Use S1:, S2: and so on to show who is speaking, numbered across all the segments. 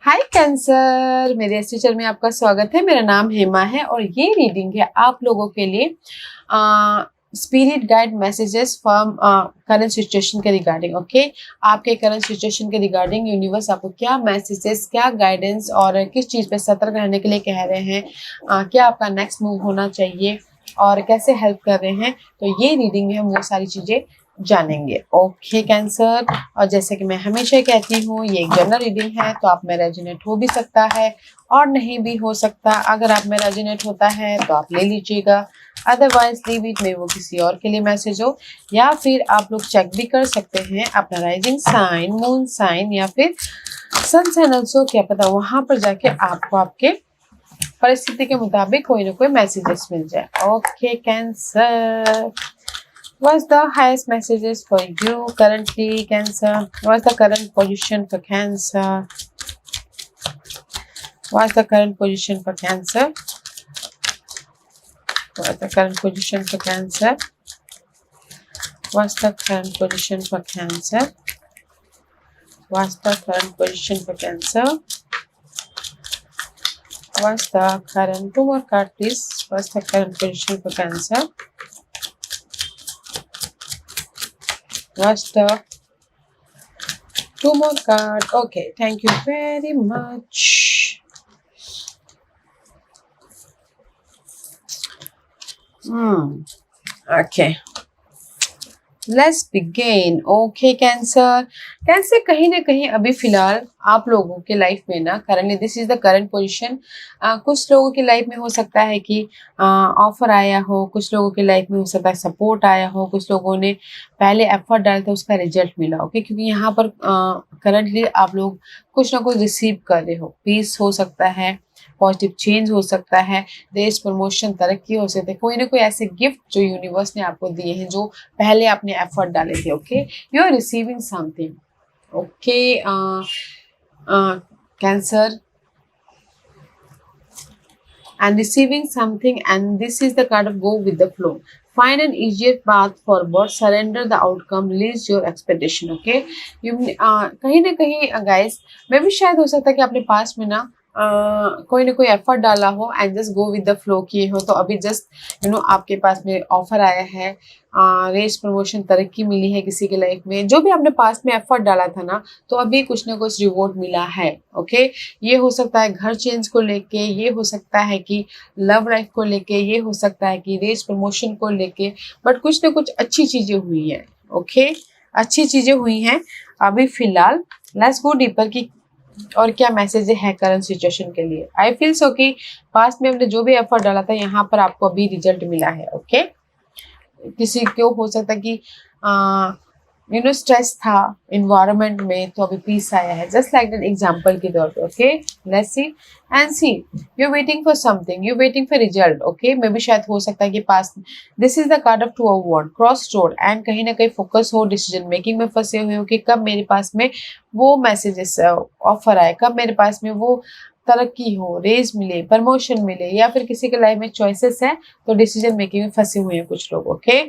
S1: हाय cancer, मेरे astro channel में आपका स्वागत है। मेरा नाम हेमा है और ये रीडिंग है आप लोगों के लिए spirit guide messages from current situation के रिगार्डिंग। ओके, आपके करंट सिचुएशन के रिगार्डिंग यूनिवर्स आपको क्या मैसेजेस, क्या गाइडेंस और किस चीज़ पे सतर्क रहने के लिए कह रहे हैं, क्या आपका नेक्स्ट मूव होना चाहिए और कैसे हेल्प कर रहे हैं। तो ये रीडिंग में हम वो सारी चीज़ें जानेंगे। ओके कैंसर, और जैसे कि मैं हमेशा कहती हूँ ये एक जनरल रीडिंग है, तो आप में रेजोनेट हो भी सकता है और नहीं भी हो सकता। अगर आप में रेजोनेट होता है तो आप ले लीजिएगा, अदरवाइज लीव इट, में वो किसी और के लिए मैसेज हो। या फिर आप लोग चेक भी कर सकते हैं अपना राइजिंग साइन, मून साइन या फिर सन साइन ऑल्सो, क्या पता वहां पर जाके आपको आपके परिस्थिति के मुताबिक कोई ना कोई मैसेजेस मिल जाए। Okay cancer, what's the highest messages for you currently, Cancer? What's the current position for Cancer? What's the current position for Cancer? What's the current position for Cancer? What's the current position for Cancer? What's the current position for Cancer? What's the current, two more card please. What's the current position for Cancer? What's the two more card? Okay, thank you very much. Okay, let's begin. Okay cancer, cancer कहीं ना कहीं अभी फिलहाल आप लोगों के life में ना currently this is the current position. कुछ लोगों की लाइफ में हो सकता है कि ऑफर आया हो, कुछ लोगों की लाइफ में हो सकता है सपोर्ट आया हो, कुछ लोगों ने पहले एफर्ट डाला था उसका रिजल्ट मिला। ओके, क्योंकि यहाँ पर करंटली आप लोग कुछ ना कुछ रिसीव कर रहे हो। पीस हो सकता है, पॉजिटिव चेंज हो सकता है, रेस, प्रमोशन, तरक्की हो सकती है, कोई ना कोई ऐसे गिफ्ट जो यूनिवर्स ने आपको दिए हैं जो पहले आपने एफर्ट डाले थे। Okay, you are receiving something. Okay cancer, and receiving something, and this is the card of go with the flow. Find an easier path forward, surrender the outcome, least your expectation. Okay, you कहीं ना कहीं guys, मैं भी शायद हो सकता है कि अपने पास में ना कोई ना कोई एफर्ट डाला हो and just go with the flow किए हो, तो अभी जस्ट आपके पास में ऑफर आया है, रेस, प्रमोशन, तरक्की मिली है किसी के लाइफ में। जो भी आपने पास में एफर्ट डाला था ना, तो अभी कुछ ना कुछ रिवॉर्ड मिला है। ओके, ये हो सकता है घर चेंज को लेके, ये हो सकता है कि लव लाइफ को लेके, ये हो सकता है कि रेस, प्रमोशन को लेके, बट कुछ ना कुछ अच्छी चीजें हुई हैं। ओके, अच्छी चीजें हुई हैं अभी फिलहाल। लेट्स गो डीपर की और क्या मैसेज है करंट सिचुएशन के लिए। आई फील सो कि पास्ट में हमने जो भी एफर्ट डाला था यहाँ पर आपको अभी रिजल्ट मिला है। ओके, किसी को हो सकता है कि स्ट्रेस था इन्वायरमेंट में, तो अभी पीस आया है, जस्ट लाइक दैट एग्जांपल के तौर पे। Okay, let's see and see, you waiting for something, you waiting for result. Okay, may भी शायद हो सकता है कि पास this is the card of two of wand, cross road, and कहीं ना कहीं फोकस हो, डिसीजन मेकिंग में फंसे हुए हो कि कब मेरे पास में वो मैसेजेस ऑफर आए, कब मेरे पास में वो तरक्की हो, रेज मिले, प्रमोशन मिले, या फिर किसी के लाइफ में चॉइसेस है तो डिसीजन मेकिंग में फंसे हुए हैं कुछ लोग। Okay,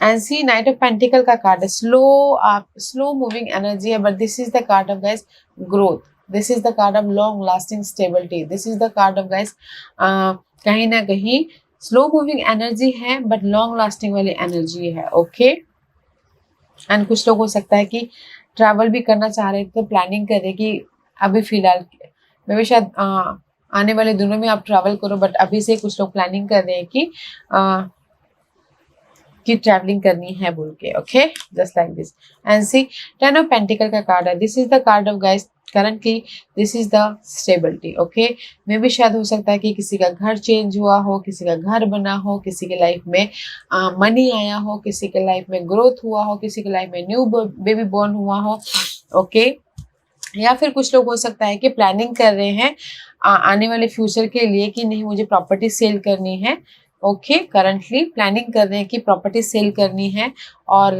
S1: and see knight of pentacle का कार्ड है, स्लो मूविंग एनर्जी है, but this is the card of guys growth, this is the card of long lasting stability, this is the card of guys कहीं ना कहीं slow moving energy है but long lasting वाली energy है। Okay, and कुछ लोग हो सकता है कि ट्रैवल भी करना चाह रहे थे, तो प्लानिंग कर रहे कि अभी फिलहाल मैं भी शायद आने वाले दिनों में आप ट्रैवल करो, बट अभी से कुछ लोग प्लानिंग कर रहे हैं कि ट्रैवलिंग करनी है बोल के। Okay, just like this, and see ten of pentacle का कार्ड है, this is the card of guys currently, this is the stability. Okay, may भी शायद हो सकता है कि किसी का घर चेंज हुआ हो, किसी का घर बना हो, किसी के लाइफ में मनी आया हो, किसी के लाइफ में ग्रोथ हुआ हो, किसी के लाइफ में न्यू बेबी बॉर्न हुआ हो। ओके, या फिर कुछ लोग हो सकता है कि प्लानिंग कर रहे हैं आने वाले फ्यूचर के लिए कि नहीं मुझे प्रॉपर्टी सेल करनी है। ओके, करंटली प्लानिंग कर रहे हैं कि प्रॉपर्टी सेल करनी है और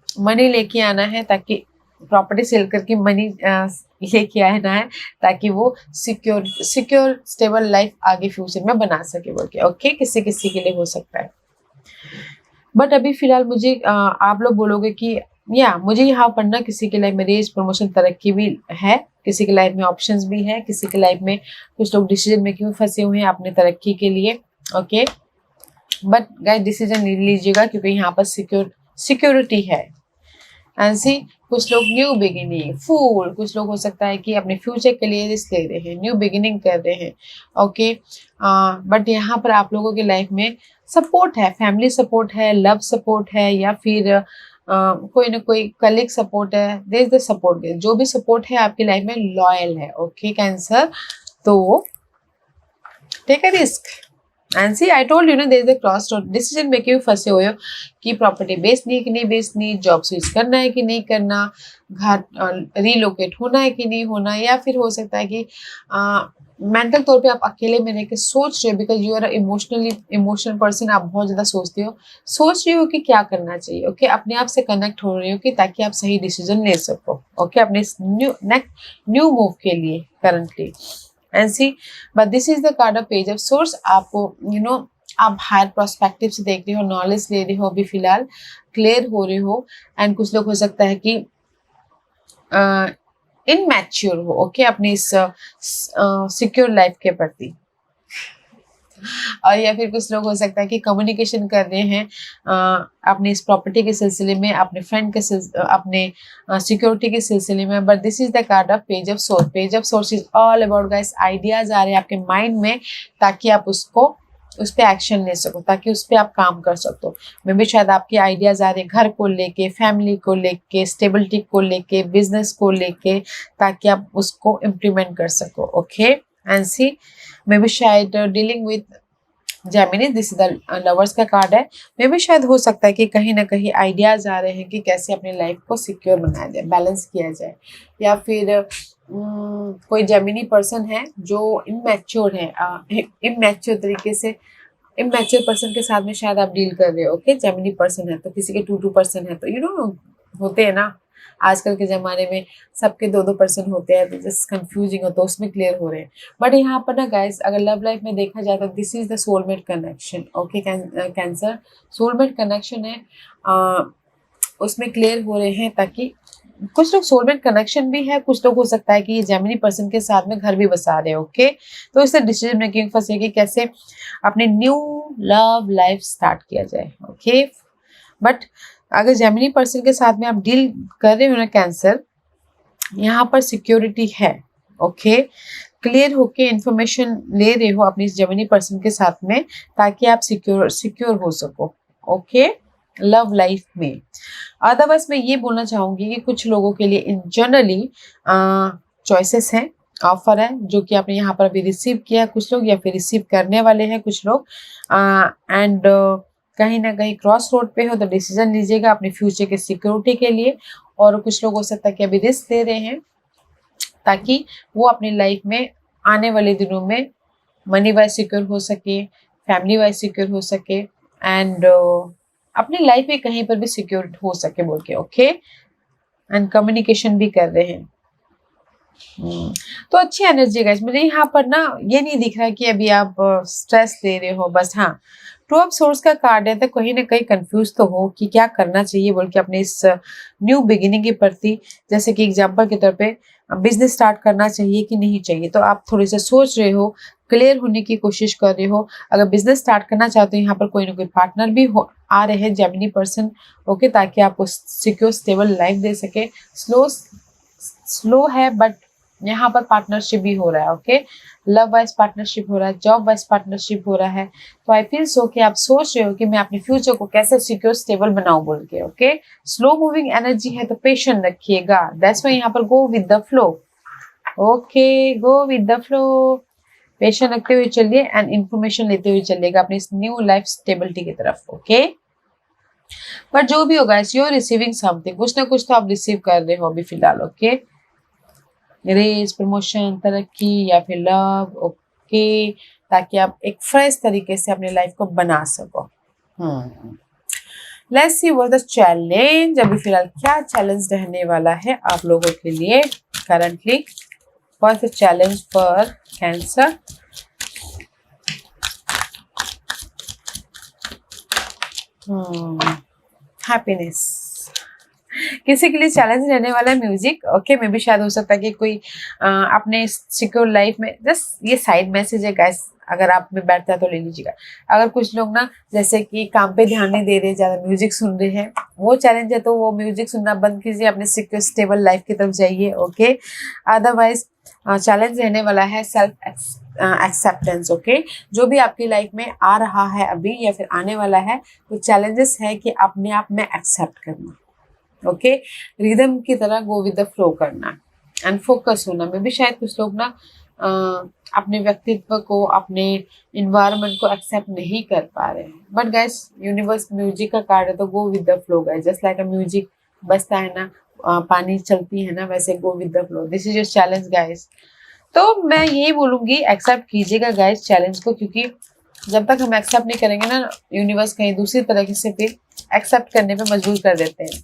S1: मनी लेके आना है, ताकि प्रॉपर्टी सेल करके मनी लेके आना है, ताकि वो सिक्योर स्टेबल लाइफ आगे फ्यूचर में बना सके बोल के। ओके, किसी किसी के लिए हो सकता है, बट अभी फिलहाल मुझे आप लोग बोलोगे कि या मुझे यहाँ पर ना किसी के लाइफ में रेज प्रमोशन तरक्की भी है, किसी के लाइफ में ऑप्शंस भी है, किसी के लाइफ में कुछ लोग डिसीजन मेकिंग में फंसे हुए हैं अपने तरक्की के लिए। ओके, बट गाइस डिसीजन ले लीजिएगा क्योंकि यहाँ पर सिक्योरिटी है। ऐसे कुछ लोग न्यू बिगिनिंग, फूल, कुछ लोग हो सकता है कि अपने फ्यूचर के लिए रिस्क ले रहे हैं, न्यू बिगिनिंग कर रहे हैं। ओके, बट यहाँ पर आप लोगों के लाइफ में सपोर्ट है, फैमिली सपोर्ट है, लव सपोर्ट है, या फिर कोई ना कोई कलीग सपोर्ट है। देयर इज द सपोर्ट, जो भी सपोर्ट है आपकी लाइफ में लॉयल है। ओके कैंसर, तो take a risk and see, I told you ना, there is a cross road, decision making में फंसे हुए हो कि प्रॉपर्टी बेचनी है कि नहीं बेचनी, जॉब स्विच करना है कि नहीं करना, घर रिलोकेट होना है कि नहीं होना, या फिर हो सकता है कि मेंटल तौर पे आप अकेले में रह के सोच रहे हो, because you are emotional person, आप बहुत ज़्यादा सोच रही हो कि क्या करना चाहिए। ओके, अपने आप से कनेक्ट हो रही हो कि ताकि आप सही डिसीजन ले सको। ओके, अपने न्यू मूव के लिए currently and see, but this is the card of page of swords. आप आप हायर प्रोस्पेक्टिव से देख रहे हो, नॉलेज ले रहे हो, अभी फिलहाल क्लियर हो रहे हो। एंड कुछ लोग हो सकता है कि इनमैच्योर हो। ओके, अपनी इस सिक्योर लाइफ के प्रति, और या फिर कुछ लोग हो सकता है कि कम्युनिकेशन कर रहे हैं अपनी इस प्रॉपर्टी के सिलसिले में, अपने फ्रेंड के अपने सिक्योरिटी के सिलसिले में। But this is the card of page of source. Page of source is all about guys, ideas आ रहे हैं आपके माइंड में ताकि आप उस पर एक्शन ले सको, ताकि उस पर आप काम कर सको। मे भी शायद आपके आइडियाज आ रहे हैं घर को लेके, फैमिली को लेके, स्टेबिलिटी को लेके, बिजनेस को लेके, ताकि आप उसको इम्प्लीमेंट कर सको। Okay and see, may be शायद dealing with Gemini, this is the lovers का कार्ड है। मे भी शायद हो सकता है कि कहीं ना कहीं आइडियाज आ रहे हैं कि कैसे अपनी लाइफ को सिक्योर बनाया जाए, बैलेंस किया जाए, या फिर कोई जेमिनी पर्सन है जो इमैच्योर है, इमैच्योर तरीके से, इमैच्योर पर्सन के साथ में शायद आप डील कर रहे हो। ओके, जेमिनी पर्सन है तो किसी के 2 पर्सन है, तो होते हैं ना आजकल के ज़माने में, सबके 2 पर्सन होते हैं, तो जस्ट कंफ्यूजिंग हो, तो उसमें क्लियर हो रहे हैं। बट यहाँ पर ना गाइस, अगर लव लाइफ में देखा जाए तो this is the soulmate connection. Okay cancer, soulmate connection है, उसमें क्लियर हो रहे हैं, ताकि कुछ लोग सोलमेट कनेक्शन भी है, कुछ लोग हो सकता है कि ये जेमिनी पर्सन के साथ में घर भी बसा रहे हो। ओके, तो इससे डिसीजन मेकिंग फंसे कि कैसे अपने न्यू लव लाइफ स्टार्ट किया जाए। ओके, बट अगर जेमिनी पर्सन के साथ में आप डील कर रहे हो ना कैंसर, यहाँ पर सिक्योरिटी है। ओके, क्लियर होके इंफॉर्मेशन ले रहे हो अपनी जेमिनी पर्सन के साथ में, ताकि आप सिक्योर हो सको। ओके, लव लाइफ में। अदरवाइज मैं ये बोलना चाहूंगी कि कुछ लोगों के लिए इन जनरली चॉइसेस हैं, ऑफर है, जो कि आपने यहाँ पर अभी रिसीव किया है कुछ लोग, या फिर रिसीव करने वाले हैं कुछ लोग। एंड कहीं ना कहीं क्रॉस रोड पे हो तो डिसीजन लीजिएगा अपने फ्यूचर के सिक्योरिटी के लिए। और कुछ लोग हो सकता है कि अभी रिस्क ले रहे हैं ताकि वो अपनी लाइफ में आने वाले दिनों में मनी वाइज सिक्योर हो सके, फैमिली वाइज सिक्योर हो सके, एंड अपनी लाइफ में कहीं पर भी सिक्योर हो सके बोल के। ओके, एंड कम्युनिकेशन भी कर रहे हैं। तो अच्छी एनर्जी गाइस, मुझे यहाँ पर ना ये नहीं दिख रहा कि अभी आप स्ट्रेस ले रहे हो बस। हाँ, 2 ऑफ सोर्स का कार्ड है, तो कहीं ना कहीं कंफ्यूज तो हो कि क्या करना चाहिए बोल के अपने इस न्यू बिगिनिंग के प्रति। जैसे कि एग्जांपल के तौर पे बिजनेस स्टार्ट करना चाहिए कि नहीं चाहिए, तो आप थोड़े से सोच रहे हो, क्लियर होने की कोशिश कर रहे हो। अगर बिजनेस स्टार्ट करना चाहते हो, यहाँ पर कोई ना कोई पार्टनर भी आ रहे हैं जेमिनी पर्सन। ओके, ताकि आपको सिक्योर स्टेबल लाइफ दे सके। स्लो है, बट यहाँ पर पार्टनरशिप भी हो रहा है। ओके, लव वाइज पार्टनरशिप हो रहा है, जॉब वाइज पार्टनरशिप हो रहा है। तो आई फील सो कि आप सोच रहे हो कि मैं अपने फ्यूचर को कैसे सिक्योर स्टेबल बनाऊं बोल के। ओके, स्लो मूविंग एनर्जी है, तो पेशेंट रखिएगा। दैट्स व्हाई यहाँ पर गो with the flow. Okay, go with the flow, patient रखते हुए चलिए एंड इंफॉर्मेशन लेते हुए चलिएगा अपनी इस न्यू लाइफ स्टेबिलिटी की तरफ। ओके, पर जो भी होगा, यू आर रिसीविंग समथिंग, कुछ ना कुछ तो आप रिसीव कर रहे हो अभी फिलहाल। ओके, रेस, प्रमोशन, तरक्की, या फिर लव। ओके, ताकि आप एक फ्रेश तरीके से अपनी लाइफ को बना सको। Let's see what the challenge, अभी फिलहाल क्या चैलेंज रहने वाला है आप लोगों के लिए currently. What the challenge for cancer. Happiness, किसी के लिए चैलेंज रहने वाला है म्यूजिक, ओके। मे भी शायद हो सकता है कि कोई अपने सिक्योर लाइफ में, जस्ट ये साइड मैसेज है गाइस, अगर आप में बैठता है तो ले लीजिएगा। अगर कुछ लोग ना जैसे कि काम पे ध्यान नहीं दे रहे, ज्यादा म्यूजिक सुन रहे हैं, वो चैलेंज है, तो वो म्यूजिक सुनना बंद कीजिए, अपने सिक्योर स्टेबल लाइफ की तरफ जाइए, ओके। अदरवाइज चैलेंज रहने वाला है सेल्फ एक्सेप्टेंस, ओके। जो भी आपकी लाइफ में आ रहा है अभी या फिर आने वाला है, तो चैलेंजेस है कि अपने आप में एक्सेप्ट करना, ओके। रिदम की तरह गो विद द फ्लो करना एंड फोकस होना। में भी शायद कुछ लोग ना अपने व्यक्तित्व को, अपने इन्वायरमेंट को एक्सेप्ट नहीं कर पा रहे हैं, बट गाइस यूनिवर्स म्यूजिक का कार्ड है, तो गो with the flow guys. Just like a music बजता है ना, पानी चलती है ना, वैसे गो with the flow. This is your challenge guys. तो मैं यही बोलूंगी, एक्सेप्ट कीजिएगा गाइस चैलेंज को, क्योंकि जब तक हम एक्सेप्ट नहीं करेंगे ना, यूनिवर्स कहीं दूसरी तरीके से फिर एक्सेप्ट करने पे मजबूर कर देते हैं।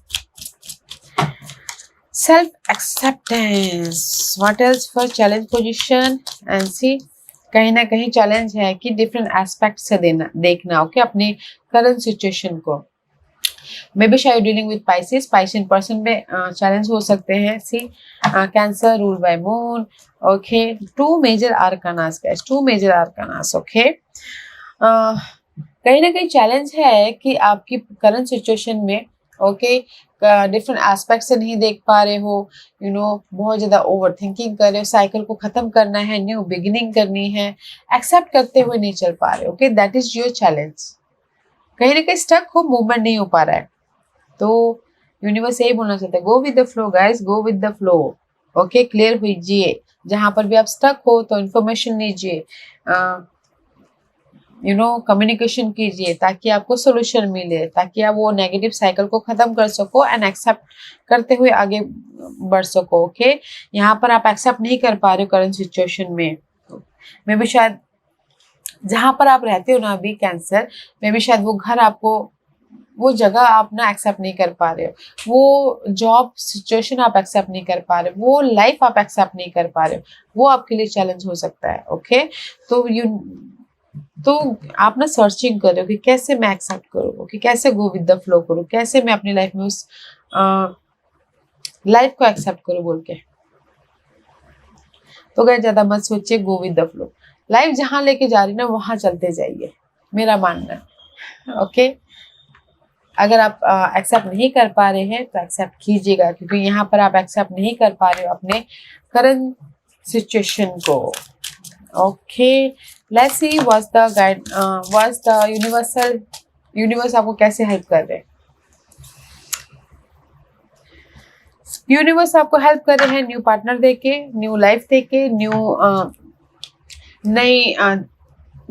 S1: Self acceptance, what else for challenge position and see. कहीं ना कहीं चैलेंज है कि डिफरेंट एस्पेक्ट से देखना, ओके, अपनी करंट सिचुएशन को। मे बी शायद dealing with Pisces, Piscean person में चैलेंज हो सकते हैं। See cancer rule by moon, okay. Two major arcanas guys, two major arcanas, okay. कहीं ना कहीं चैलेंज है कि आपकी करंट सिचुएशन में, ओके, डिफरेंट एस्पेक्ट से नहीं देख पा रहे हो, यू नो, बहुत ज्यादा ओवर थिंकिंग कर रहे हो, साइकिल को खत्म करना है, न्यू बिगिनिंग करनी है, एक्सेप्ट करते हुए नहीं चल पा रहे, okay. That is your challenge. कहीं ना कहीं स्टक हो, मूवमेंट नहीं हो पा रहा है, तो यूनिवर्स यही बोलना चाहता है, go with the flow guys, go with the flow, okay. Clear हुईजिए, जहां पर भी आप स्टक हो तो इन्फॉर्मेशन लीजिए, यू नो, कम्युनिकेशन कीजिए, ताकि आपको सोल्यूशन मिले, ताकि आप वो नेगेटिव साइकिल को खत्म कर सको एंड एक्सेप्ट करते हुए आगे बढ़ सको, ओके। यहाँ पर आप एक्सेप्ट नहीं कर पा रहे हो करंट सिचुएशन में भी शायद जहां पर आप रहते हो ना अभी, कैंसर में भी शायद वो घर आपको, वो जगह आप ना एक्सेप्ट नहीं कर पा रहे हो, वो जॉब सिचुएशन आप एक्सेप्ट नहीं कर पा रहे हो, वो लाइफ आप एक्सेप्ट नहीं कर पा रहे हो, वो आपके लिए चैलेंज हो सकता है, ओके। तो आप ना सर्चिंग कर रहे हो कि कैसे मैं एक्सेप्ट करूँ, कि कैसे गो विद द फ्लो करूँ, कैसे मैं अपनी लाइफ में उस लाइफ को एक्सेप्ट करूँ बोल के। तो गए ज्यादा मत सोचिए, गो विद द फ्लो। लाइफ जहां लेके जा रही ना, वहां चलते जाइए, मेरा मानना है, ओके। अगर आप एक्सेप्ट नहीं कर पा रहे हैं तो एक्सेप्ट कीजिएगा, क्योंकि यहाँ पर आप एक्सेप्ट नहीं कर पा रहे हो अपने करंट सिचुएशन को, okay. Let's see what's the guide, what's the universe आपको कैसे हेल्प कर रहे हैं। यूनिवर्स आपको हेल्प कर रहे हैं न्यू पार्टनर देके, न्यू लाइफ देके, न्यू नई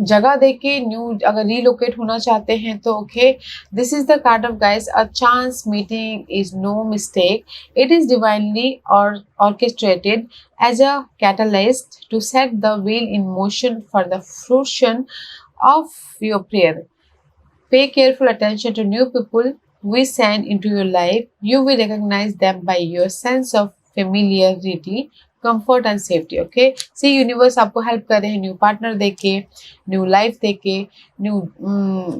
S1: जगह देके, न्यू अगर रिलोकेट होना चाहते हैं तो, okay. This is the card of guys, a chance meeting is no mistake, it is divinely और orchestrated as a catalyst to set the wheel in motion for the fruition of your prayer. Pay careful attention to new people we send into your life. You will recognize them by your sense of familiarity, comfort and safety, okay. See universe आपको help कर रहे हैं new partner देके, new life देके, new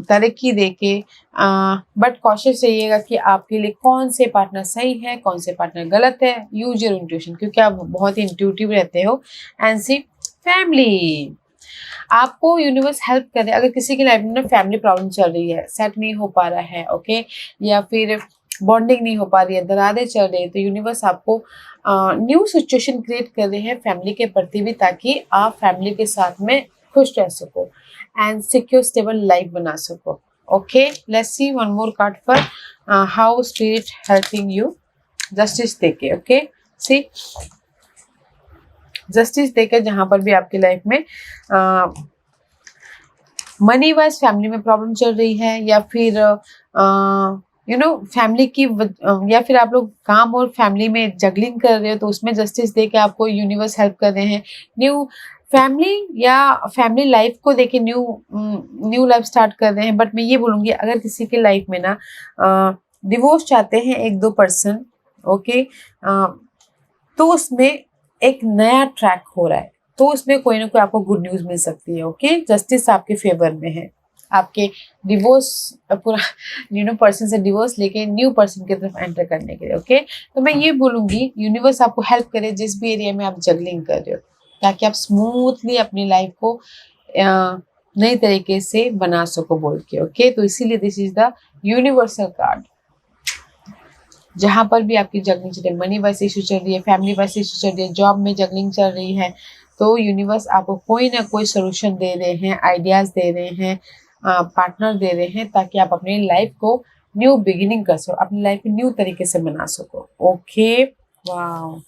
S1: तरक्की देके, but cautious रहिएगा कि आपके लिए कौन से पार्टनर सही है, कौन से पार्टनर गलत है। यूज योर इंट्यूशन, क्योंकि आप बहुत ही इंट्यूटिव रहते हो। एंड सी फैमिली, आपको यूनिवर्स हेल्प कर रहे हैं। अगर किसी की लाइफ में ना फैमिली प्रॉब्लम चल रही है, सेट नहीं हो पा रहा है, ओके, या फिर बॉन्डिंग नहीं हो पा रही है, दरारें चल रही है, तो यूनिवर्स आपको न्यू सिचुएशन क्रिएट कर रहे हैं फैमिली के प्रति भी, ताकि आप फैमिली के साथ में खुश रह सको एंड सिक्योर स्टेबल लाइफ बना सको, okay. Let's C one more card for how spirit helping you. Justice देके, ओके। सी जस्टिस देके, जहां पर भी आपकी लाइफ में मनी वाइज फैमिली में प्रॉब्लम चल रही है, या फिर यू नो फैमिली की, या फिर आप लोग काम और फैमिली में जगलिंग कर रहे हो, तो उसमें जस्टिस देके आपको यूनिवर्स हेल्प कर रहे हैं न्यू फैमिली या फैमिली लाइफ को देके न्यू लाइफ स्टार्ट कर रहे हैं। बट मैं ये बोलूँगी, अगर किसी की लाइफ में ना डिवोर्स चाहते हैं एक दो पर्सन, ओके, तो उसमें एक नया ट्रैक हो रहा है, तो उसमें कोई ना कोई आपको गुड न्यूज़ मिल सकती है, ओके। जस्टिस आपके फेवर में है, आपके डिवोर्स पूरा पर्सन से डिवोर्स लेके न्यू पर्सन की तरफ एंटर करने के लिए। ओके, तो मैं ये बोलूँगी यूनिवर्स आपको हेल्प करे जिस भी एरिया में आप जगलिंग कर रहे हो, ताकि आप स्मूथली अपनी लाइफ को नई तरीके से बना सको बोल के। ओके, तो इसीलिए this is the universal card. जहां पर भी आपकी जगलिंग चल रही है, मनी वाइज इशू चल रही है, फैमिली वाइज इशू चल रही है, जॉब में जगलिंग चल रही है, तो यूनिवर्स आपको कोई ना कोई सोल्यूशन दे रहे हैं, आइडियाज दे रहे हैं, पार्टनर दे रहे हैं, ताकि आप अपनी लाइफ को न्यू बिगिनिंग कर सको, अपनी लाइफ को न्यू तरीके से बना सको। ओके, वाह।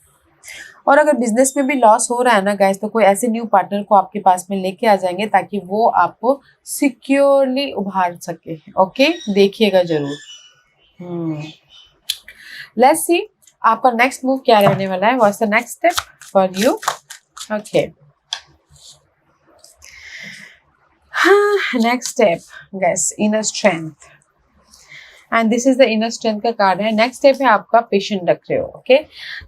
S1: और अगर बिजनेस में भी लॉस हो रहा है ना गाइस, तो कोई ऐसे न्यू पार्टनर को आपके पास में लेके आ जाएंगे ताकि वो आपको सिक्योरली उभार सके। ओके, देखिएगा जरूर। लेट्स सी आपका नेक्स्ट मूव क्या रहने वाला है। What's the next step for you? Okay, next step guys, inner strength, and this is the inner strength का कार्ड है। नेक्स्ट स्टेप है आपका पेशेंट रख रहे हो। ओके,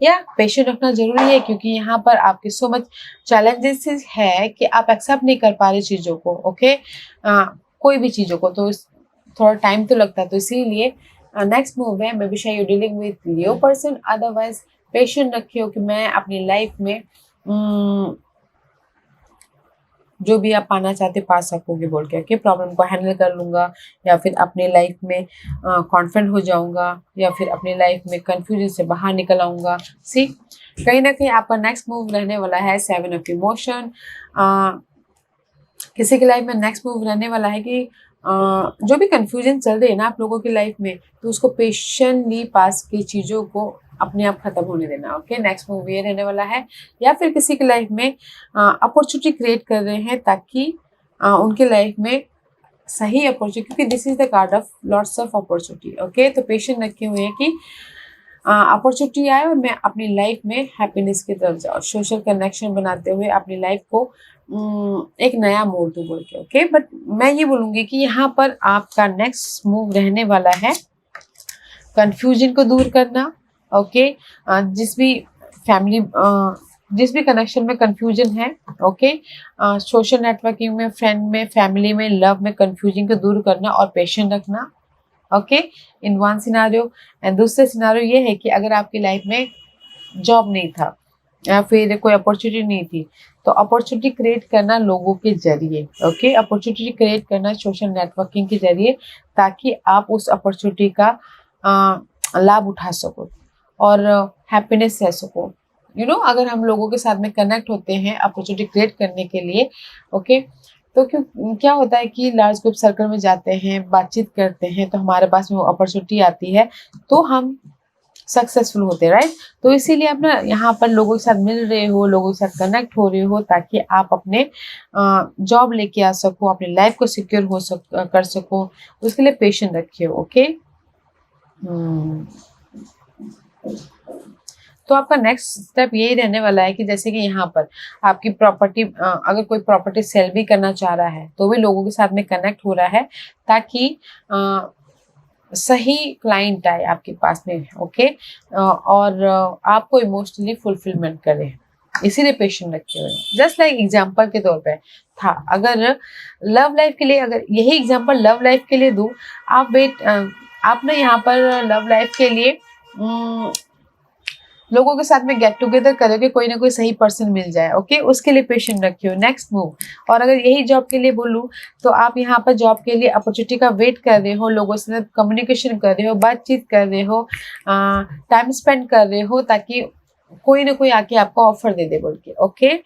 S1: या पेशेंट रखना जरूरी है क्योंकि यहाँ पर आपके सो मच चैलेंजेस है कि आप एक्सेप्ट नहीं कर पा रहे चीजों को। ओके, कोई भी चीजों को, तो थोड़ा टाइम तो लगता है, तो इसीलिए नेक्स्ट मूव है, मे बी शायद you dealing with Leo person, otherwise patient रखे हो कि मैं अपनी लाइफ में जो भी आप पाना चाहते पा सकोगे बोल के। प्रॉब्लम को हैंडल कर लूंगा, या फिर अपनी लाइफ में कॉन्फिडेंट हो जाऊंगा, या फिर अपनी लाइफ में कंफ्यूजन से बाहर निकल आऊंगा। सी, कहीं ना कहीं आपका नेक्स्ट मूव रहने वाला है 7 ऑफ इमोशन। किसी की लाइफ में नेक्स्ट मूव रहने वाला है कि जो भी कंफ्यूजन चल रही है ना आप लोगों की लाइफ में, तो उसको पेशेंटली पास की चीज़ों को अपने आप खत्म होने देना। ओके, नेक्स्ट मूव ये रहने वाला है। या फिर किसी की लाइफ में अपॉर्चुनिटी क्रिएट कर रहे हैं ताकि उनके लाइफ में सही अपॉर्चुनिटी, क्योंकि this is the card of lots of opportunity. Okay, तो पेशेंट रखे हुए हैं कि अपॉर्चुनिटी आए और मैं अपनी लाइफ में हैप्पीनेस की तरफ जाऊँ, सोशल कनेक्शन बनाते हुए अपनी लाइफ को एक नया मोड़ दूँ बोल के। ओके, बट मैं ये बोलूँगी कि यहाँ पर आपका नेक्स्ट मूव रहने वाला है कंफ्यूजन को दूर करना। ओके, जिस भी कनेक्शन में कंफ्यूजन है, ओके, सोशल नेटवर्किंग में, फ्रेंड में, फैमिली में, लव में कंफ्यूजन को दूर करना और पेशेंट रखना। Okay, in one scenario. And दूसरे सिनारियो ये है कि अगर आपकी लाइफ में जॉब नहीं था या फिर कोई अपॉर्चुनिटी नहीं थी, तो अपॉर्चुनिटी क्रिएट करना लोगों के जरिए। ओके, अपॉर्चुनिटी क्रिएट करना सोशल नेटवर्किंग के जरिए, ताकि आप उस अपॉर्चुनिटी का लाभ उठा सको और हैप्पीनेस रह सको। अगर हम लोगों के साथ में कनेक्ट होते हैं अपॉर्चुनिटी क्रिएट करने के लिए, ओके, तो क्या होता है कि लार्ज ग्रुप सर्कल में जाते हैं, बातचीत करते हैं, तो हमारे पास में वो अपॉर्चुनिटी आती है, तो हम सक्सेसफुल होते हैं, राइट। तो इसीलिए आप ना यहाँ पर लोगों के साथ मिल रहे हो, लोगों के साथ कनेक्ट हो रहे हो, ताकि आप अपने जॉब लेके आ सको, अपनी लाइफ को सिक्योर कर सको, उसके लिए पेशेंट रखिए। ओके, तो आपका नेक्स्ट स्टेप यही रहने वाला है कि जैसे कि यहाँ पर आपकी प्रॉपर्टी, अगर कोई प्रॉपर्टी सेल भी करना चाह रहा है, तो भी लोगों के साथ में कनेक्ट हो रहा है ताकि सही क्लाइंट आए आपके पास में। ओके, और आपको इमोशनली फुलफिलमेंट करे, इसीलिए पेशेंट रखे हुए। जस्ट लाइक एग्जांपल के तौर पे था, अगर लव लाइफ के लिए, अगर यही एग्जांपल लव लाइफ के लिए दूं, आप ना यहाँ पर लव लाइफ के लिए लोगों के साथ में गेट टुगेदर करोगे, कोई ना कोई सही पर्सन मिल जाए। ओके, उसके लिए पेशेंट रखियो। Next move. और अगर यही जॉब के लिए बोलूं, तो आप यहाँ पर जॉब के लिए अपॉर्चुनिटी का वेट कर रहे हो, लोगों से कम्युनिकेशन कर रहे हो, बातचीत कर रहे हो, टाइम स्पेंड कर रहे हो, ताकि कोई ना कोई आके आपको ऑफर दे दे बोल के। ओके,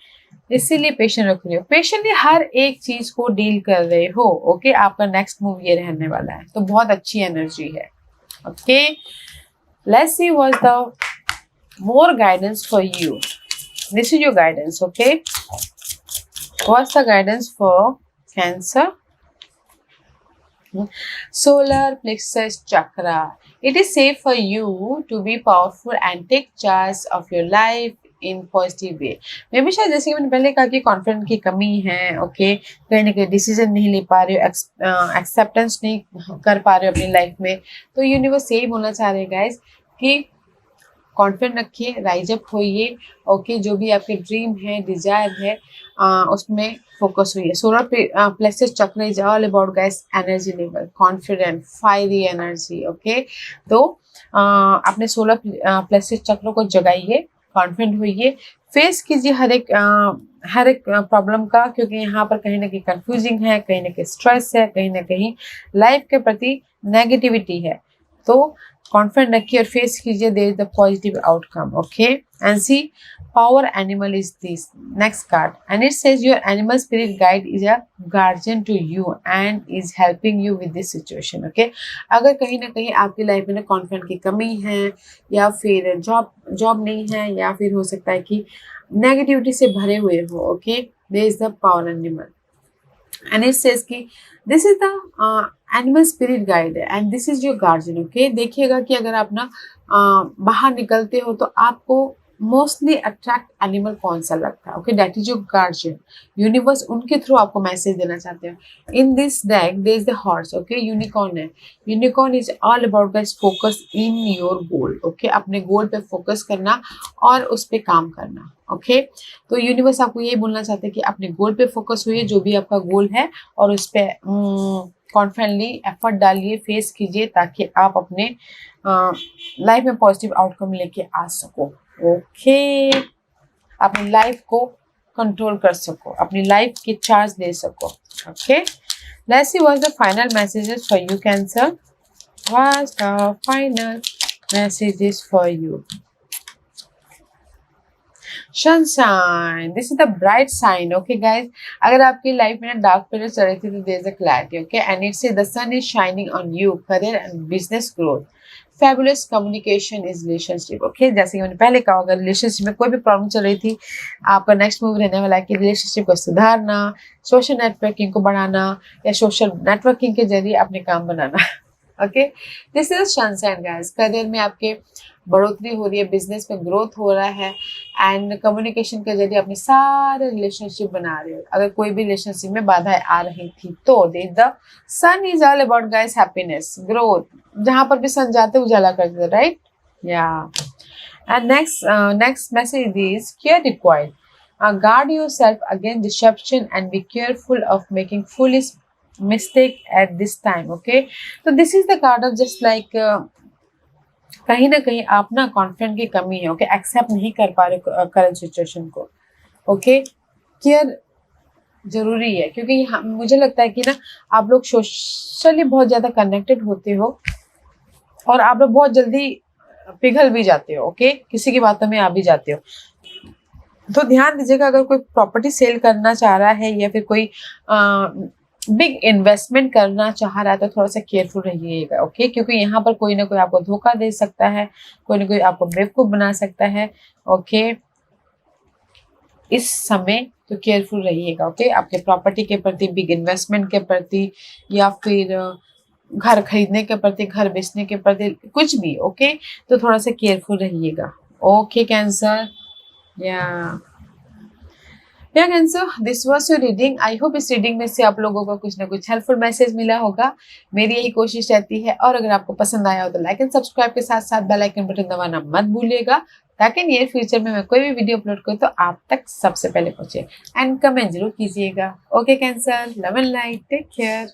S1: इसीलिए पेशेंट रख रहे हो, पेशेंटली हर एक चीज को डील कर रहे हो। ओके, आपका नेक्स्ट मूव ये रहने वाला है, तो बहुत अच्छी एनर्जी है। Okay, let's see what's the more guidance for you. This is your guidance. Okay, what's the guidance for Cancer? Solar plexus chakra. It is safe for you to be powerful and take charge of your life in positive way. मे भी शायद जैसे कि मैंने पहले कहा कि confidence की कमी है। ओके, कहीं ना कहीं डिसीजन नहीं ले पा रहे हो, एक्सेप्टेंस नहीं कर पा रहे हो अपनी लाइफ में, तो यूनिवर्स यही बोलना चाह रहे हैं गाइस कि कॉन्फिडेंट रखिए, राइज अप होइए। ओके, जो भी आपके ड्रीम है, डिजायर है, उसमें फोकस हुई है। सोलर प्लेक्सस चक्र is all about guys energy level, confident, fiery energy. Okay, तो अपने सोलर प्लेक्सस चक्र को जगाइए, कॉन्फिडेंट होइए, फेस कीजिए हर एक प्रॉब्लम का, क्योंकि यहाँ पर कहीं ना कहीं कंफ्यूजिंग है, कहीं ना कहीं स्ट्रेस है, कहीं ना कहीं लाइफ के प्रति नेगेटिविटी है। तो कॉन्फिडेंट रखिए और फेस कीजिए, there is the positive outcome. Okay, and see power animal is this next card, and it says your animal spirit guide is a guardian to you and is helping you with this situation. Okay, अगर कहीं ना कहीं आपकी life में ना confident की कमी है, या फिर जॉब नहीं है, या फिर हो सकता है कि नेगेटिविटी से भरे हुए हो, okay, there is the power animal and it says कि this is the animal spirit guide and this is your guardian. Okay, देखिएगा कि अगर आप ना बाहर निकलते हो तो आपको मोस्टली अट्रैक्ट एनिमल कौन सा लगता है। Okay, that is your guardian, universe उनके थ्रू आपको मैसेज देना चाहते हो। In this deck there is the horse. Okay, unicorn है। Unicorn is all about guys focus in your goal. Okay, अपने गोल पे फोकस करना और उस पे काम करना। ओके, तो यूनिवर्स आपको यही बोलना चाहते हैं कि अपने गोल पे फोकस हुई, जो भी आपका गोल है, और उस पे कॉन्फिडेंटली एफर्ट डालिए, फेस कीजिए, ताकि आप अपने लाइफ में पॉजिटिव आउटकम लेके आ सको। ओके, अपनी लाइफ को कंट्रोल कर सको, अपनी लाइफ की चार्ज दे सको। Okay, let's see what the final messages for you cancer. What's the final messages for you? Sunshine, this is the bright sign. Okay guys, अगर आपकी लाइफ में ना डार्क पीरियड चल रही थी तो there is a clarity. Okay, and it's the sun is shining on you, career and business growth, fabulous communication is relationship. Okay, जैसे कि मैंने पहले कहा, अगर रिलेशनशिप में कोई भी प्रॉब्लम चल रही थी, आपका नेक्स्ट मूव रहने वाला है कि रिलेशनशिप को सुधारना, सोशल नेटवर्किंग को बढ़ाना, या सोशल नेटवर्किंग के जरिए अपने काम बनाना। Okay, this is sunshine guys. Career में आपके बढ़ोतरी हो रही है, बिजनेस में ग्रोथ हो रहा है, एंड कम्युनिकेशन के जरिए अपने सारे रिलेशनशिप बना रहे हो। अगर कोई भी रिलेशनशिप में बाधाएं आ रही थी तो the sun is all about guys happiness, growth, जहां पर भी सन जाते उजाला करते, राइट? या and next message is care required, guard yourself against deception and be careful of making foolish mistake at this time. Okay, so this is the card of just like कहीं ना कहीं आप ना confident की कमी है। Okay, accept नहीं कर पा रहे करंट सिचुएशन को। ओके, केयर जरूरी है, क्योंकि मुझे लगता है कि ना आप लोग सोशली बहुत ज्यादा कनेक्टेड होते हो और आप लोग बहुत जल्दी पिघल भी जाते हो। ओके, किसी की बातों में आ भी जाते हो, तो ध्यान दीजिएगा, अगर कोई प्रॉपर्टी सेल करना चाह रहा है या फिर कोई बिग इन्वेस्टमेंट करना चाह रहा है तो थोड़ा सा केयरफुल रहिएगा। ओके, क्योंकि यहाँ पर कोई ना कोई आपको धोखा दे सकता है, कोई ना कोई आपको बेवकूफ बना सकता है। ओके, इस समय तो केयरफुल रहिएगा। ओके, आपके प्रॉपर्टी के प्रति, बिग इन्वेस्टमेंट के प्रति, या फिर घर खरीदने के प्रति, घर बेचने के प्रति, कुछ भी। ओके, तो थोड़ा सा केयरफुल रहिएगा। ओके कैंसर, या cancer, this was your reading. I hope इस रीडिंग में से आप लोगों को कुछ ना कुछ हेल्पफुल मैसेज मिला होगा, मेरी यही कोशिश रहती है। और अगर आपको पसंद आया हो तो लाइक एंड सब्सक्राइब के साथ साथ बेल आइकन बटन दबाना मत भूलिएगा, ताकि नियर फ्यूचर में मैं कोई भी वीडियो अपलोड करूँ तो आप तक सबसे पहले पहुंचे। एंड कमेंट जरूर कीजिएगा। Okay cancer, love and light, take care.